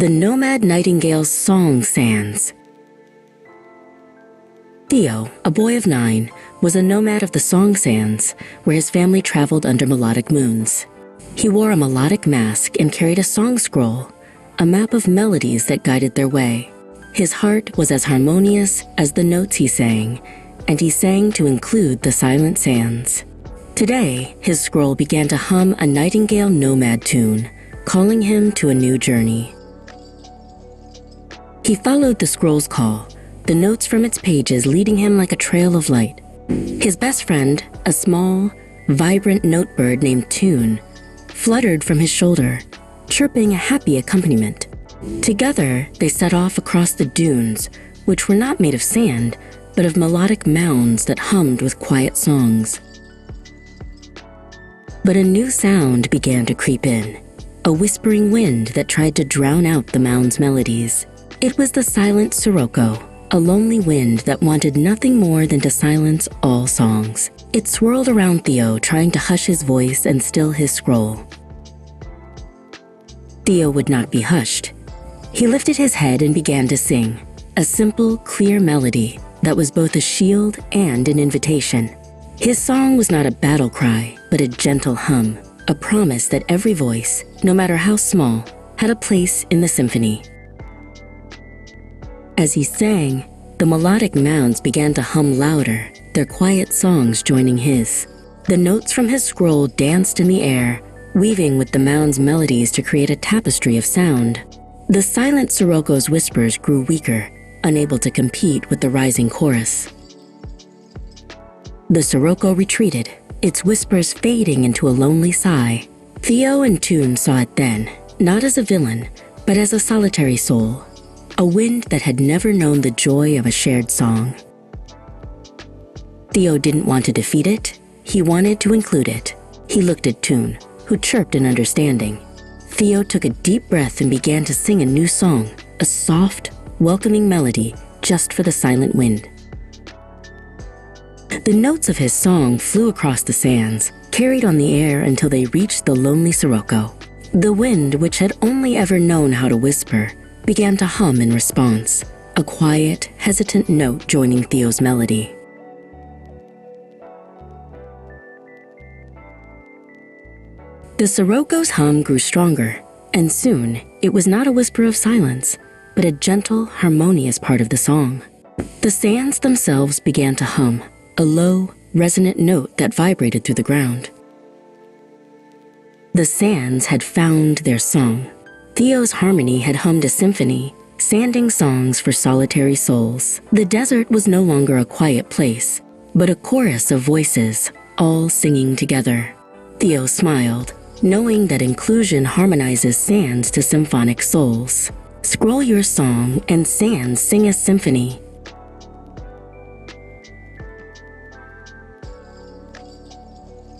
The Nomad Nightingale's Song Sands. Theo, a boy of 9, was a nomad of the Song Sands, where his family traveled under melodic moons. He wore a melodic mask and carried a song scroll, a map of melodies that guided their way. His heart was as harmonious as the notes he sang, and he sang to include the Silent Sands. Today, his scroll began to hum a Nightingale nomad tune, calling him to a new journey. He followed the scroll's call, the notes from its pages leading him like a trail of light. His best friend, a small, vibrant note bird named Tune, fluttered from his shoulder, chirping a happy accompaniment. Together, they set off across the dunes, which were not made of sand, but of melodic mounds that hummed with quiet songs. But a new sound began to creep in, a whispering wind that tried to drown out the mound's melodies. It was the Silent Sirocco, a lonely wind that wanted nothing more than to silence all songs. It swirled around Theo, trying to hush his voice and still his scroll. Theo would not be hushed. He lifted his head and began to sing, a simple, clear melody that was both a shield and an invitation. His song was not a battle cry, but a gentle hum, a promise that every voice, no matter how small, had a place in the symphony. As he sang, the melodic mounds began to hum louder, their quiet songs joining his. The notes from his scroll danced in the air, weaving with the mound's melodies to create a tapestry of sound. The Silent Sirocco's whispers grew weaker, unable to compete with the rising chorus. The Sirocco retreated, its whispers fading into a lonely sigh. Theo and Tune saw it then, not as a villain, but as a solitary soul, a wind that had never known the joy of a shared song. Theo didn't want to defeat it, he wanted to include it. He looked at Tune, who chirped in understanding. Theo took a deep breath and began to sing a new song, a soft, welcoming melody just for the silent wind. The notes of his song flew across the sands, carried on the air until they reached the lonely Sirocco. The wind, which had only ever known how to whisper, began to hum in response, a quiet, hesitant note joining Theo's melody. The Sirocco's hum grew stronger, and soon it was not a whisper of silence, but a gentle, harmonious part of the song. The sands themselves began to hum, a low, resonant note that vibrated through the ground. The sands had found their song. Theo's harmony had hummed a symphony, sanding songs for solitary souls. The desert was no longer a quiet place, but a chorus of voices, all singing together. Theo smiled, knowing that inclusion harmonizes sands to symphonic souls. Scroll your song and sands sing a symphony,